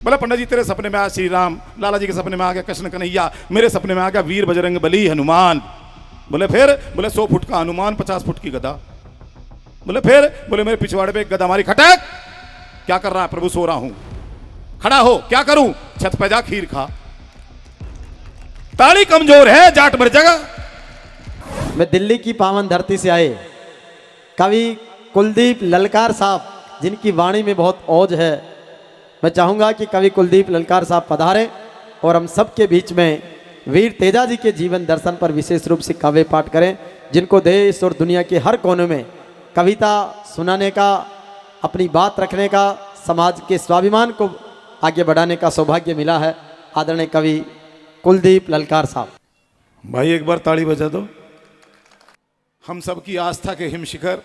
बोला पंडित जी तेरे सपने में आया श्री राम, लाला जी के सपने में आ गया कृष्ण कन्हैया, मेरे सपने में आ गया वीर बजरंग बली हनुमान। बोले फिर? बोले 100 फुट का हनुमान 50 फुट की गदा। बोले फिर? बोले मेरे पिछवाड़े पे एक गदा मारी, खटक क्या कर रहा है? प्रभु सो रहा हूं। खड़ा हो, क्या करूं? छत पे जा खीर खा। ताली कमजोर है, जाट भर जगह। मैं दिल्ली की पावन धरती से आए कवि कुलदीप ललकार साहब, जिनकी वाणी में बहुत ओज है, मैं चाहूंगा कि कवि कुलदीप ललकार साहब पधारें और हम सबके बीच में वीर तेजा जी के जीवन दर्शन पर विशेष रूप से काव्य पाठ करें, जिनको देश और दुनिया के हर कोने में कविता सुनाने का, अपनी बात रखने का, समाज के स्वाभिमान को आगे बढ़ाने का सौभाग्य मिला है। आदरणीय कवि कुलदीप ललकार साहब। भाई एक बार ताली बजा दो। हम सबकी आस्था के हिमशिखर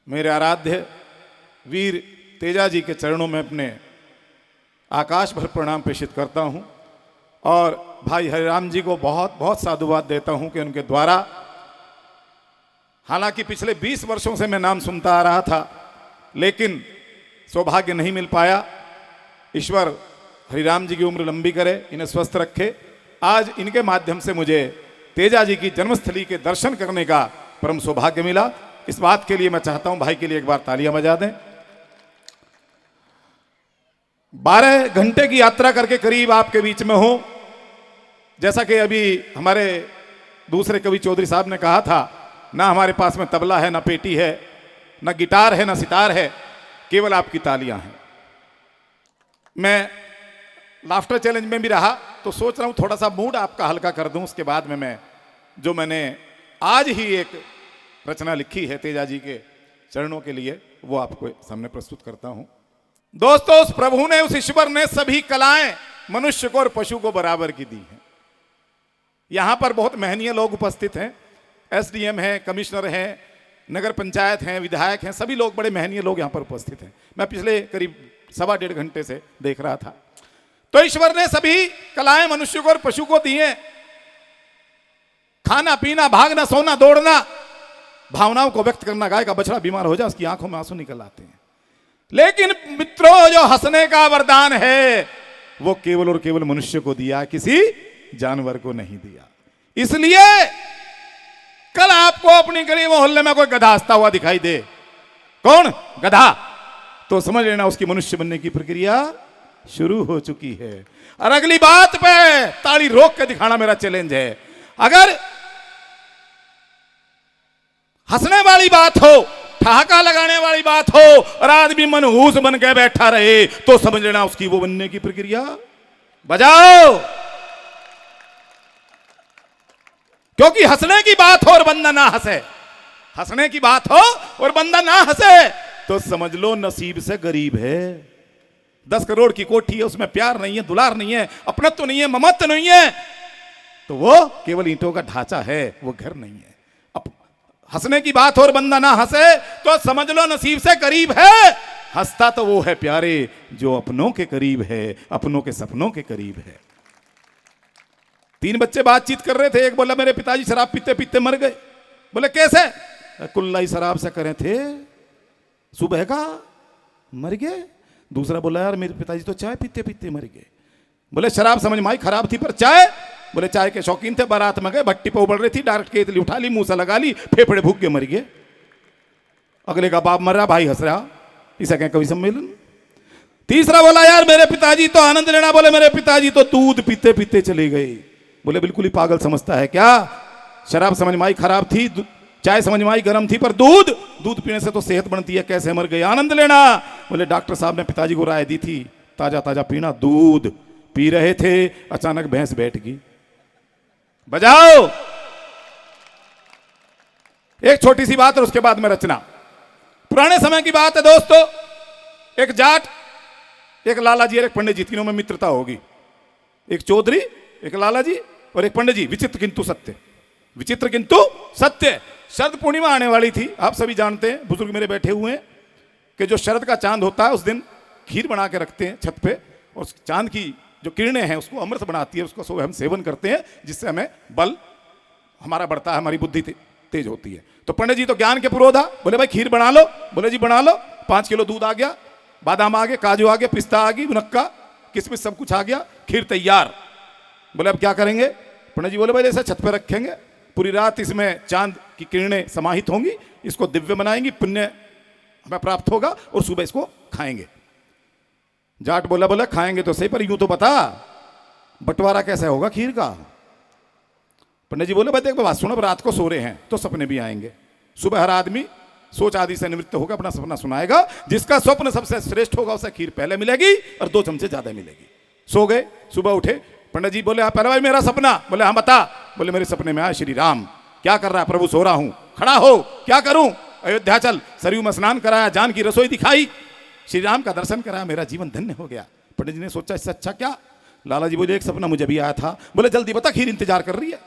मेरे आराध्य वीर तेजा जी के चरणों में अपने आकाश भर प्रणाम प्रेषित करता हूं और भाई हरिराम जी को बहुत बहुत साधुवाद देता हूं कि उनके द्वारा, हालांकि पिछले 20 वर्षों से मैं नाम सुनता आ रहा था, लेकिन सौभाग्य नहीं मिल पाया। ईश्वर हरिराम जी की उम्र लंबी करे, इन्हें स्वस्थ रखे। आज इनके माध्यम से मुझे तेजा जी की जन्मस्थली के दर्शन करने का परम सौभाग्य मिला। इस बात के लिए मैं चाहता हूं भाई के लिए एक बार तालियां बजा दें। 12 घंटे की यात्रा करके करीब आपके बीच में हूं। जैसा कि अभी हमारे दूसरे कवि चौधरी साहब ने कहा था, ना हमारे पास में तबला है, ना पेटी है, ना गिटार है, ना सितार है, केवल आपकी तालियां हैं। मैं लाफ्टर चैलेंज में भी रहा तो सोच रहा हूं थोड़ा सा मूड आपका हल्का कर दूं। उसके बाद में मैं जो मैंने आज ही एक रचना लिखी है तेजा जी के चरणों के लिए, वो आपको सामने प्रस्तुत करता हूं। दोस्तों, उस प्रभु ने, उस ईश्वर ने सभी कलाएं मनुष्य को और पशु को बराबर की दी हैं। यहां पर बहुत महनीय लोग उपस्थित हैं, एसडीएम हैं, कमिश्नर हैं, नगर पंचायत हैं, विधायक हैं, सभी लोग बड़े महनीय लोग यहां पर उपस्थित हैं। मैं पिछले करीब 1.25 घंटे से देख रहा था। तो ईश्वर ने सभी कलाएं मनुष्य को और पशु को दी हैं। खाना पीना, भागना, सोना, दौड़ना, भावनाओं को व्यक्त करना। गाय का बछड़ा बीमार हो जाए, उसकी आंखों में आंसू निकल आते हैं। लेकिन मित्रों, जो हंसने का वरदान है वो केवल और केवल मनुष्य को दिया, किसी जानवर को नहीं दिया। इसलिए कल आपको अपनी गली मोहल्ले में कोई गधा हंसता हुआ दिखाई दे, कौन? गधा, तो समझ लेना उसकी मनुष्य बनने की प्रक्रिया शुरू हो चुकी है। और अगली बात पे ताली रोक के दिखाना मेरा चैलेंज है। अगर हंसने वाली बात हो, ठहाका लगाने वाली बात हो और आदमी मनहूस बन के बैठा रहे, तो समझ लेना उसकी वो बनने की प्रक्रिया। बजाओ, क्योंकि हंसने की बात हो और बंदा ना हंसे, हंसने की बात हो और बंदा ना हंसे, तो समझ लो नसीब से गरीब है। 10 करोड़ की कोठी है, उसमें प्यार नहीं है, दुलार नहीं है, अपनत्व नहीं है, ममत्व नहीं है, तो वो केवल ईंटों का ढांचा है, वो घर नहीं है। हंसने की बात हो और बंदा ना हंसे, तो समझ लो नसीब से करीब है। हंसता तो वो है प्यारे जो अपनों के करीब है, अपनों के सपनों के करीब है। 3 बच्चे बातचीत कर रहे थे। एक बोला मेरे पिताजी शराब पीते पीते मर गए। बोले कैसे? कुल्लाई शराब से करे थे, सुबह का मर गए। दूसरा बोला यार मेरे पिताजी तो चाय पीते पीते मर गए। बोले शराब समझ में आई खराब थी, पर चाय? बोले चाय के शौकीन थे, बारात में गए, भट्टी पे उबल रही थी, डायरेक्ट केतली उठा ली, मुंह से लगा ली, फेफड़े भूख के मर गए। अगले का बाप मर रहा, भाई हंस रहा, इसे कहें कवि सम्मेलन। तीसरा बोला यार मेरे पिताजी तो आनंद लेना, बोले मेरे पिताजी तो दूध पीते पीते चले गए। बोले बिल्कुल ही पागल समझता है क्या? शराब समझ में आई खराब थी, चाय समझ में आई गर्म थी, पर दूध पीने से तो सेहत बनती है, कैसे मर गए? आनंद लेना। बोले डॉक्टर साहब ने पिताजी को राय दी थी ताजा ताजा पीना। दूध पी रहे थे, अचानक भैंस बैठ गई। बजाओ। एक छोटी सी बात और उसके बाद में रचना। पुराने समय की बात है दोस्तों। एक जाट, एक लाला जी और एक पंडित जी, तीनों में मित्रता होगी। एक चौधरी, एक लाला जी और एक पंडित जी। विचित्र किंतु सत्य, विचित्र किंतु सत्य। शरद पूर्णिमा आने वाली थी, आप सभी जानते हैं, बुजुर्ग मेरे बैठे हुए हैं, कि जो शरद का चांद होता है उस दिन खीर बना के रखते हैं छत पे, और चांद की जो किरणें हैं उसको अमृत बनाती है, उसको हम सेवन करते हैं, जिससे हमें बल हमारा बढ़ता है, हमारी बुद्धि तेज होती है। तो पंडित जी तो ज्ञान के पुरोधा, बोले भाई खीर बना लो। बोले जी बना लो। 5 किलो दूध आ गया, बादाम आ गए, काजू आ गए, पिस्ता आ गई, मुनक्का, किशमिश, सब कुछ आ गया, खीर तैयार। बोले अब क्या करेंगे? पंडित जी बोले भाई ऐसे छत पर रखेंगे, पूरी रात इसमें चांद की किरणें समाहित होंगी, इसको दिव्य बनाएंगी, पुण्य हमें प्राप्त होगा और सुबह इसको खाएंगे। जाट बोला बोला खाएंगे तो सही, पर यूं तो बता बंटवारा कैसे होगा खीर का? पंडित जी बोले भाई देख बात सुनो, अब रात को सो रहे हैं तो सपने भी आएंगे, सुबह हर आदमी सोच आदि से निवृत्त होकर अपना सपना सुनाएगा, जिसका स्वप्न सबसे श्रेष्ठ होगा उसे खीर पहले मिलेगी और 2 चमचे ज्यादा मिलेगी। सो गए, सुबह उठे, पंडित जी बोले पहले भाई मेरा सपना। बोले हाँ बता। बोले मेरे सपने में आया श्री राम। क्या कर रहा है? प्रभु सो रहा हूं। खड़ा हो। क्या करूं? अयोध्या चल, सरयू में स्नान कराया, जान की रसोई दिखाई, श्री राम का दर्शन कराया, मेरा जीवन धन्य हो गया। पंडित जी ने सोचा इससे अच्छा क्या? लाला जी बोले एक सपना मुझे भी आया था। बोले जल्दी बता, खीर इंतजार कर रही है।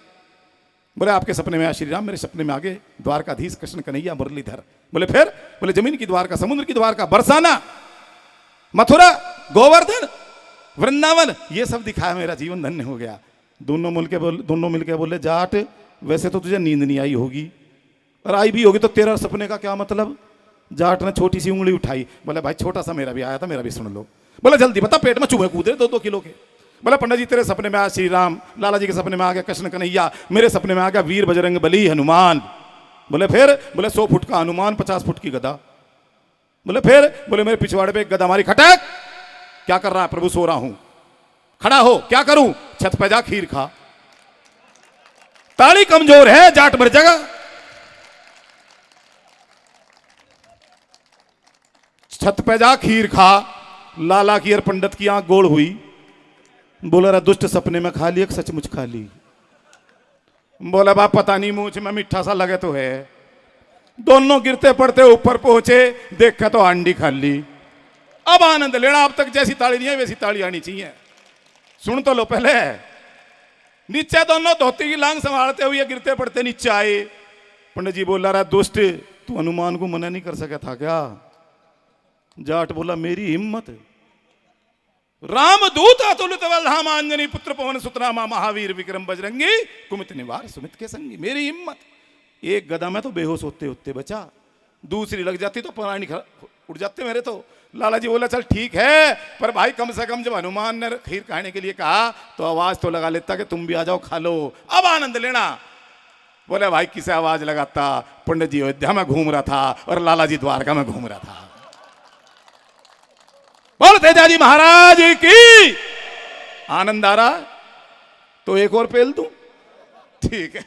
बोले आपके सपने में आया श्री राम, मेरे सपने में आगे द्वारकाधीश कृष्ण कन्हैया मुरलीधर। बोले फिर? बोले जमीन की द्वारका, समुद्र की द्वारका, बरसाना, मथुरा, गोवर्धन, वृंदावन, ये सब दिखाया, मेरा जीवन धन्य हो गया। दोनों मिलके बोले जाट वैसे तो तुझे नींद नहीं आई होगी, और आई भी होगी तो तेरा सपने का क्या मतलब? जाट ने छोटी सी उंगली उठाई। बोले भाई छोटा सा मेरा भी आया था, मेरा भी सुन लो। बोले जल्दी बता, पेट में चूहे कूद रहे 2-2 किलो के। बोला पंडित जी तेरे सपने में आया श्री राम, लाला जी के सपने में आ गया कृष्ण कन्हैया, मेरे सपने में आ गया वीर बजरंग बली हनुमान। बोले फिर? बोले 100 फुट का हनुमान, 50 फुट की गदा। बोले फिर? बोले मेरे पिछवाड़े पे एक गदा मारी, खटक। क्या कर रहा है? प्रभु सो रहा हूं। खड़ा हो। क्या करूं? छत पे जा खीर खा। ताली कमजोर है, जाट मर जाएगा। छत पे जा खीर खा। लाला की और पंडित की आंख गोल हुई। बोला रहा दुष्ट सपने में खा ली, एक सचमुच खा ली। बोला बाप पता नहीं मुझ में मीठा सा लगे तो है। दोनों गिरते पड़ते ऊपर पहुंचे, देखा तो हांडी खाली। अब आनंद लेना, अब तक जैसी ताली नहीं है वैसी ताली आनी चाहिए। सुन तो लो पहले। नीचे दोनों धोती की लांग संभालते हुए गिरते पड़ते नीचे आए। पंडित जी बोला रहा दुष्ट तू हनुमान को मना नहीं कर सका था क्या? जाट बोला मेरी हिम्मत। रामदूत अतुलित बलधाम अंजनी पुत्र पवन सुतनामा महावीर विक्रम बजरंगी कुमित निवार सुमित के संगी। मेरी हिम्मत। एक गदा में तो बेहोश होते होते बचा, दूसरी लग जाती तो प्राणी उड़ जाते मेरे तो। लाला जी बोला चल ठीक है, पर भाई कम से कम जब हनुमान ने खीर खाने के लिए कहा तो आवाज तो लगा लेता कि तुम भी आ जाओ खा लो, अब आनंद लेना। बोले भाई किसे आवाज लगाता? पंडित जी अयोध्या में घूम रहा था और लाला जी द्वारका में घूम रहा था। बोल तेजाजी महाराज की। आनंद आ रहा तो एक और पेल दूं? ठीक है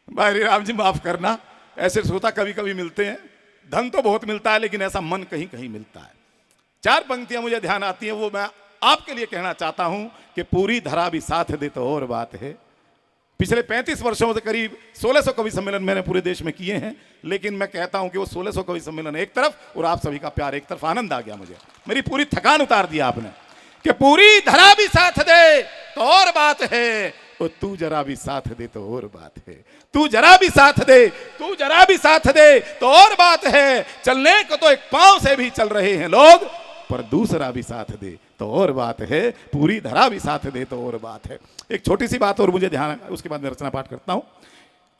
भाई राम जी माफ करना, ऐसे श्रोता कभी कभी मिलते हैं। धन तो बहुत मिलता है लेकिन ऐसा मन कहीं कहीं मिलता है। 4 पंक्तियां मुझे ध्यान आती हैं, वो मैं आपके लिए कहना चाहता हूं कि पूरी धरा भी साथ दे तो और बात है। पिछले 35 वर्षों से करीब 1600 कवि सम्मेलन मैंने पूरे देश में किए हैं, लेकिन मैं कहता हूं कि वो 1600 कवि सम्मेलन एक तरफ और आप सभी का प्यार एक तरफ। आनंद आ गया मुझे, मेरी पूरी थकान उतार दिया आपने कि पूरी धरा भी साथ दे तो और बात है, और तू जरा भी साथ दे तो और बात है। तू जरा भी साथ दे, तू जरा भी साथ दे तो और बात है। चलने को तो एक पांव से भी चल रहे हैं लोग, पर दूसरा भी साथ दे तो और बात है। पूरी धरा भी साथ दे तो और बात है। एक छोटी सी बात और मुझे ध्यान है, उसके बाद मैं रचना पाठ करता हूं।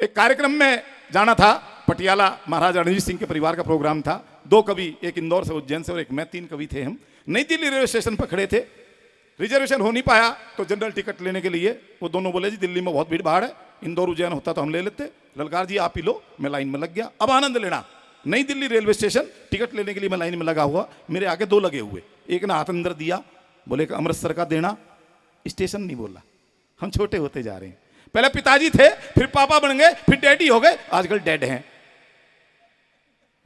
एक कार्यक्रम में जाना था, पटियाला महाराजा रणजीत सिंह के परिवार का प्रोग्राम था। 2 कवि, एक इंदौर से, उज्जैन से और एक मैं, 3 कवि थे हम। नई दिल्ली रेलवे स्टेशन पर खड़े थे, रिजर्वेशन हो नहीं पाया तो जनरल टिकट लेने के लिए वो दोनों बोले जी दिल्ली में बहुत भीड़ भाड़ है, इंदौर उज्जैन होता तो हम ले लेते। ललकार जी आप ही लो। मैं लाइन में लग गया। अब आनंद लेना, नई दिल्ली रेलवे स्टेशन टिकट लेने के लिए मैं लाइन में लगा हुआ, मेरे आगे 2 लगे हुए। एक ने हाथ अंदर दिया, बोले कि अमृतसर का देना। स्टेशन नहीं बोला, हम छोटे होते जा रहे हैं। पहले पिताजी थे, फिर पापा बन गए, फिर डैडी हो गए, आजकल डैड हैं।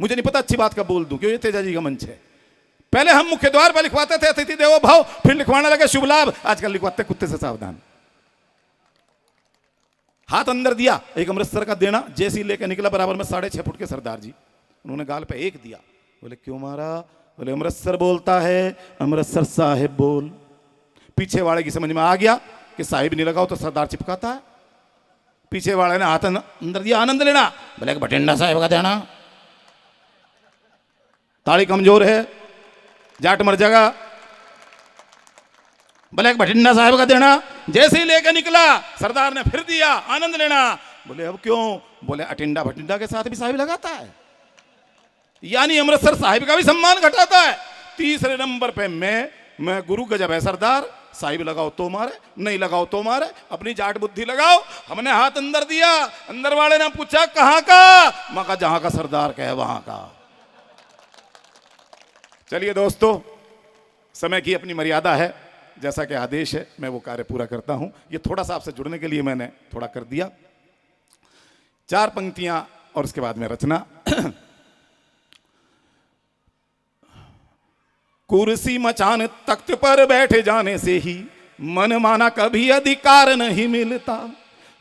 मुझे नहीं पता अच्छी बात का बोल दूं, क्यों ये तेजाजी का मंच है। पहले हम मुख्य द्वार पर लिखवाते थे अतिथि देवो भव, फिर लिखवाने लगे शुभ लाभ, आजकल लिखवाते कुत्ते से सावधान। हाथ अंदर दिया, एक अमृतसर का देना, जैसी लेकर निकला बराबर में 6.5 फुट के सरदार जी, उन्होंने गाल पे 1 दिया। बोले क्यों मारा? बोले अमृतसर बोलता है, अमृतसर साहिब बोल। पीछे वाले की समझ में आ गया कि साहिब नहीं लगाओ तो सरदार चिपकाता है। पीछे वाले ने हाथ अंदर दिया, आनंद लेना। बोले बठिंडा साहिब का देना। ताली कमजोर है, जाट मर जाएगा। बोले बठिंडा साहिब का देना। जैसे ही लेकर निकला सरदार ने फिर दिया, आनंद लेना। बोले अब क्यों? बोले अटिंडा भटिंडा के साथ भी साहिब लगाता है, यानी अमृतसर साहिब का भी सम्मान घटाता है। तीसरे नंबर पे मैं गुरु गजब है सरदार, साहिब लगाओ तो मारे, नहीं लगाओ तो मारे, अपनी जाट बुद्धि लगाओ। हमने हाथ अंदर दिया, अंदर वाले ने पूछा कहां का, मैं कहा जहां का सरदार कहे वहां का। चलिए दोस्तों, समय की अपनी मर्यादा है, जैसा कि आदेश है मैं वो कार्य पूरा करता हूं। ये थोड़ा सा आपसे जुड़ने के लिए मैंने थोड़ा कर दिया, 4 पंक्तियां और उसके बाद में रचना। कुर्सी मचान तख्त पर बैठे जाने से ही मन माना कभी अधिकार नहीं मिलता।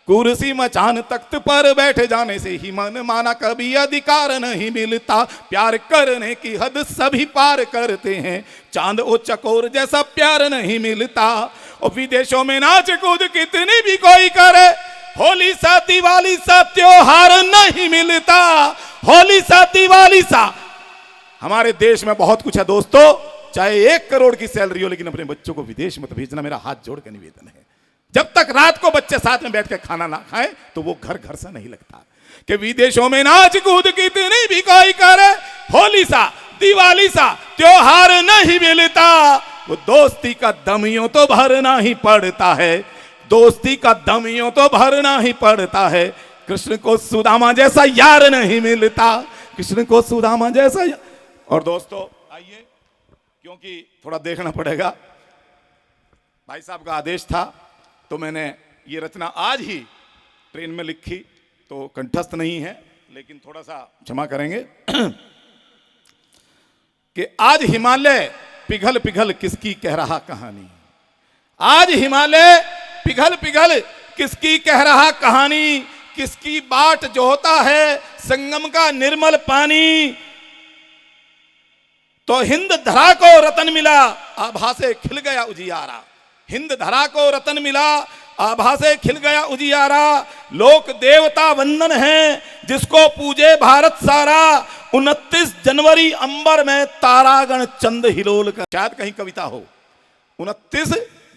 कुर्सी मचान तख्त पर बैठे जाने से ही मन माना कभी अधिकार नहीं मिलता। प्यार करने की हद सभी पार करते हैं, चांद और चकोर जैसा प्यार नहीं मिलता। और विदेशों में नाच कूद कितनी भी कोई करे, होली सा दिवाली सा त्योहार नहीं मिलता। होली सा दिवाली सा, हमारे देश में बहुत कुछ है दोस्तों, चाहे 1 करोड़ की सैलरी हो, लेकिन अपने बच्चों को विदेश मत भेजना, मेरा हाथ जोड़ के निवेदन है। जब तक रात को बच्चे साथ में बैठ के खाना ना खाएं तो वो घर घर सा नहीं लगता। कि विदेशों में नाच कूद कितनी भी कोई करे, होली सा दिवाली सा त्योहार नहीं मिलता। वो दोस्ती का दम यूं तो भरना ही पड़ता है, दोस्ती का दम यूं तो भरना ही पड़ता है। कृष्ण को सुदामा जैसा यार नहीं मिलता, कृष्ण को सुदामा जैसा और दोस्तों आइए, क्योंकि थोड़ा देखना पड़ेगा, भाई साहब का आदेश था तो मैंने ये रचना आज ही ट्रेन में लिखी, तो कंठस्थ नहीं है, लेकिन थोड़ा सा क्षमा करेंगे। कि आज हिमालय पिघल पिघल किसकी कह रहा कहानी, आज हिमालय पिघल पिघल किसकी कह रहा कहानी। किसकी बाट जोहता है संगम का निर्मल पानी। तो हिंद धरा को रतन मिला, आभा से खिल गया उजियारा। हिंद धरा को रतन मिला, आभा से खिल गया उजियारा। लोक देवता वंदन है जिसको पूजे भारत सारा। 29 जनवरी अंबर में तारागण चंद हिलोल कर, शायद कहीं कविता हो। 29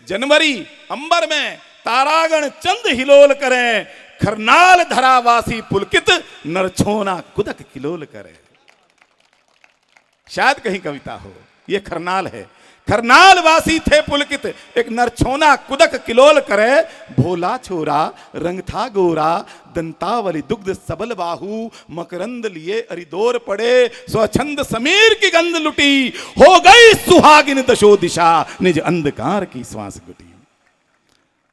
जनवरी अंबर में तारागण चंद हिलोल करें। खरनाल धरावासी पुलकित नरछोना कुदक किलोल करे। शायद कहीं कविता हो, ये खरनाल है। खरनाल वासी थे पुलकित, एक नरछोना कुदक किलोल करे। भोला छोरा रंग था गोरा, दंतावली दुग्ध सबल बाहु। मकरंद लिए अरिदोर पड़े, स्वच्छंद समीर की गंध लुटी। हो गई सुहागिन दशो दिशा, निज अंधकार की श्वास गुटी।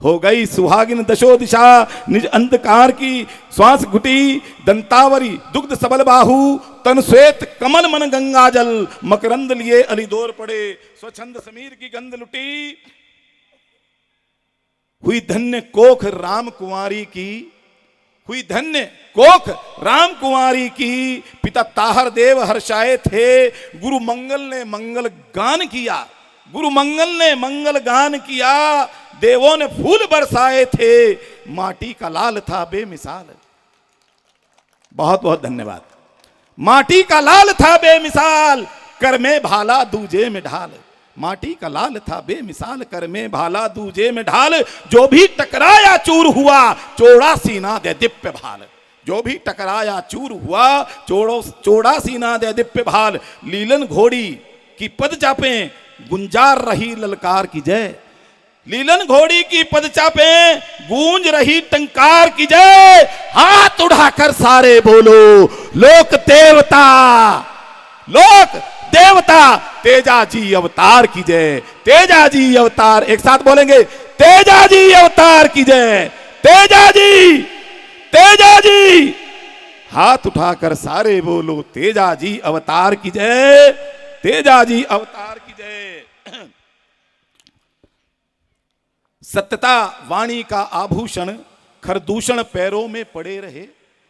हो गई सुहागिन दशो दिशा, निज अंधकार की श्वास घुटी। दंतावरी दुग्ध सबल बाहु, तन श्वेत कमल मन गंगा जल। मकरंद लिए अलिदोर पड़े, स्वच्छंद समीर की गंध लुटी। हुई धन्य कोख राम कुंवारी की, हुई धन्य कोख राम कुंवारी की। पिता ताहर देव हर्षाए थे, गुरु मंगल ने मंगल गान किया। गुरु मंगल ने मंगल गान किया। देवों ने फूल बरसाए थे, माटी का लाल था बेमिसाल। बहुत बहुत धन्यवाद। माटी का लाल था बेमिसाल, कर में भाला दूजे में ढाल। माटी का लाल था बेमिसाल, कर में भाला दूजे में ढाल। जो भी टकराया चूर हुआ, चौड़ा सीना दे दिव्य भाल। जो भी टकराया चूर हुआ, चौड़ा सीना दे दिव्य भाल। लीलन घोड़ी की पद चापे, गुंजार रही ललकार की जय। लीलन घोड़ी की पद चापे, गूंज रही टंकार की जय। हाथ उठाकर सारे बोलो, लोक देवता, लोक देवता तेजा जी अवतार की जय। तेजा जी अवतार, एक साथ बोलेंगे, तेजा जी अवतार की जय। तेजा जी, तेजा जी। हाथ उठाकर सारे बोलो, तेजा जी अवतार की जय। तेजा जी अवतार की जय। सत्यता वाणी का आभूषण, खरदूषण पैरों में पड़े रहे।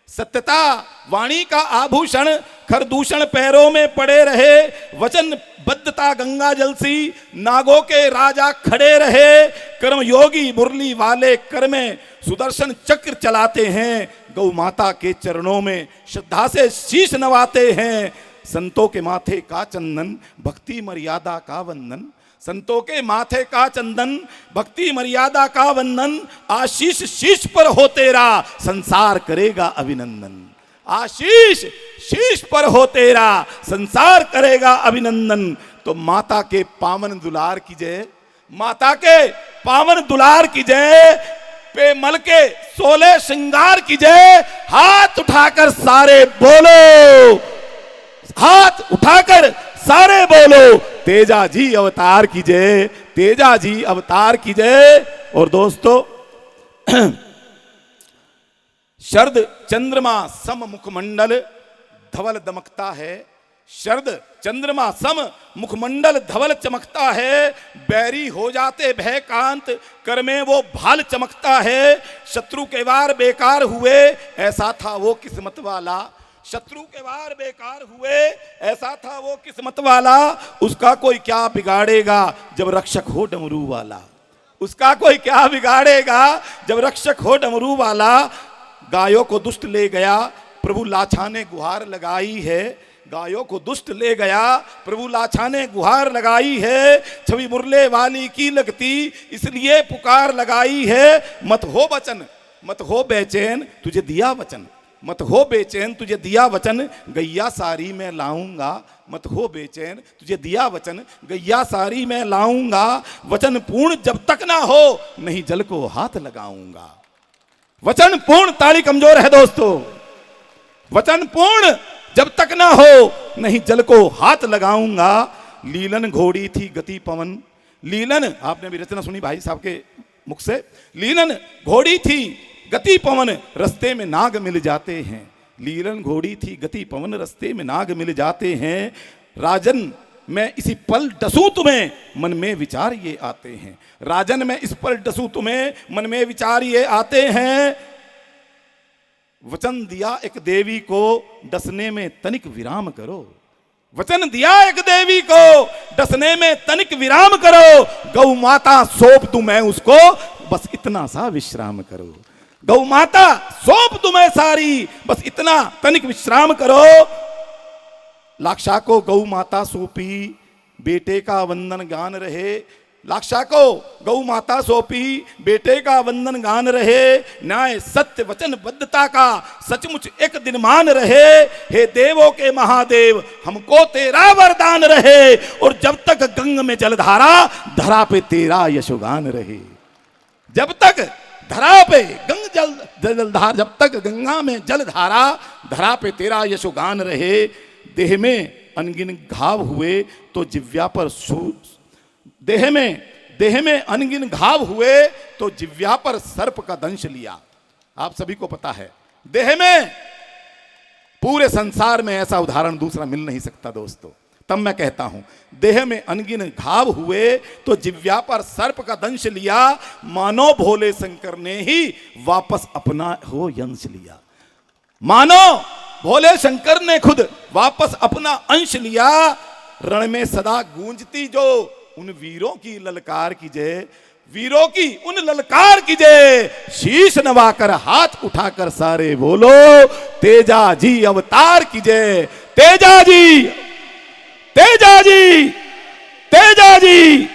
सत्यता वाणी का आभूषण, खरदूषण पैरों में पड़े रहे। वचन बद्धता गंगा जल सी, नागों के राजा खड़े रहे। कर्म योगी मुरली वाले कर में सुदर्शन चक्र चलाते हैं। गौ माता के चरणों में श्रद्धा से शीश नवाते हैं। संतों के माथे का चंदन, भक्ति मर्यादा का वंदन। संतों के माथे का चंदन, भक्ति मर्यादा का वंदन। आशीष शीश पर हो तेरा, संसार करेगा अभिनंदन। आशीष शीश पर हो तेरा, संसार करेगा अभिनंदन। तो माता के पावन दुलार की जय, माता के पावन दुलार की जय, पे मल के 16 श्रृंगार की जय। हाथ उठाकर सारे बोलो, हाथ उठाकर सारे बोलो, तेजा जी अवतार की जय, तेजा जी अवतार की जय। और दोस्तों, शरद चंद्रमा सम मुखमंडल धवल दमकता है, शरद चंद्रमा सम मुखमंडल धवल चमकता है, बैरी हो जाते भयकांत कर में वो भाल चमकता है। शत्रु के वार बेकार हुए ऐसा था वो किस्मत वाला, शत्रु के वार बेकार हुए ऐसा था वो किस्मत वाला। उसका कोई क्या बिगाड़ेगा जब रक्षक हो डमरू वाला, उसका कोई क्या बिगाड़ेगा जब रक्षक हो डमरू वाला। गायों को दुष्ट ले गया प्रभु लाछा ने गुहार लगाई है, गायों को दुष्ट ले गया प्रभु लाछा ने गुहार लगाई है। छवि मुरले वाली की लगती इसलिए पुकार लगाई है। मत हो बचन, मत हो बेचैन तुझे दिया वचन, मत हो बेचैन तुझे दिया वचन, गैया सारी मैं लाऊंगा। मत हो बेचैन तुझे दिया वचन, गैया सारी मैं लाऊंगा। वचन पूर्ण जब तक ना हो नहीं जल को हाथ लगाऊंगा। वचन पूर्ण, ताली कमजोर है दोस्तों, वचन पूर्ण जब तक ना हो नहीं जल को हाथ लगाऊंगा। लीलन घोड़ी थी गति पवन, लीलन, आपने भी रचना सुनी भाई साहब के मुख से, लीलन घोड़ी थी गति पवन रस्ते में नाग मिल जाते हैं, लीलन घोड़ी थी गति पवन रस्ते में नाग मिल जाते हैं। राजन मैं इसी पल डसूं तुम्हें मन में विचार ये आते हैं, राजन मैं इस पल डसूं तुम्हें मन में विचार ये आते हैं। वचन दिया एक देवी को डसने में तनिक विराम करो, वचन दिया एक देवी को डसने में तनिक विराम करो। गौ माता सौंप दूं मैं उसको बस इतना सा विश्राम करो, गौ माता सौंप दूं मैं सारी बस इतना तनिक विश्राम करो। लाक्षा को गौ माता सौंपी बेटे का वंदन गान रहे, लाक्षा को गौ माता सौंपी बेटे का वंदन गान रहे। न्याय सत्य वचन बद्धता का सचमुच एक दिन मान रहे। हे देवों के महादेव हमको तेरा वरदान रहे, और जब तक गंग में जलधारा धरा पे तेरा यशोगान रहे, जब तक धरा पे गंग जलधार, जब तक गंगा में जलधारा धरा पे तेरा यशोगान रहे। देह में अनगिन घाव हुए तो जिव्या पर देह में अनगिन घाव हुए तो जिव्या पर सर्प का दंश लिया। आप सभी को पता है देह में, पूरे संसार में ऐसा उदाहरण दूसरा मिल नहीं सकता दोस्तों। तब मैं कहता हूं देह में अनगिन घाव हुए तो जिव्या पर सर्प का दंश लिया, मानो भोले शंकर ने ही वापस अपना हो यंश लिया, मानो भोले शंकर ने खुद वापस अपना अंश लिया। रण में सदा गूंजती जो उन वीरों की ललकार की जय, वीरों की उन ललकार की जय। शीश नवाकर हाथ उठाकर सारे बोलो तेजा जी अवतार की जय, तेजा जी, तेजा जी, तेजा जी।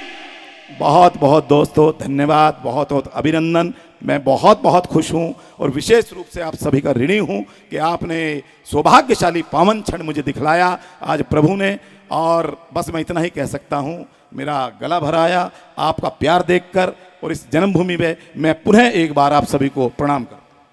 बहुत बहुत दोस्तों धन्यवाद, बहुत बहुत अभिनंदन। मैं बहुत बहुत खुश हूं और विशेष रूप से आप सभी का ऋणी हूं कि आपने सौभाग्यशाली पावन क्षण मुझे दिखलाया आज प्रभु ने। और बस मैं इतना ही कह सकता हूं, मेरा गला भरा आया आपका प्यार देखकर, और इस जन्मभूमि में मैं पुनः एक बार आप सभी को प्रणाम करता हूं।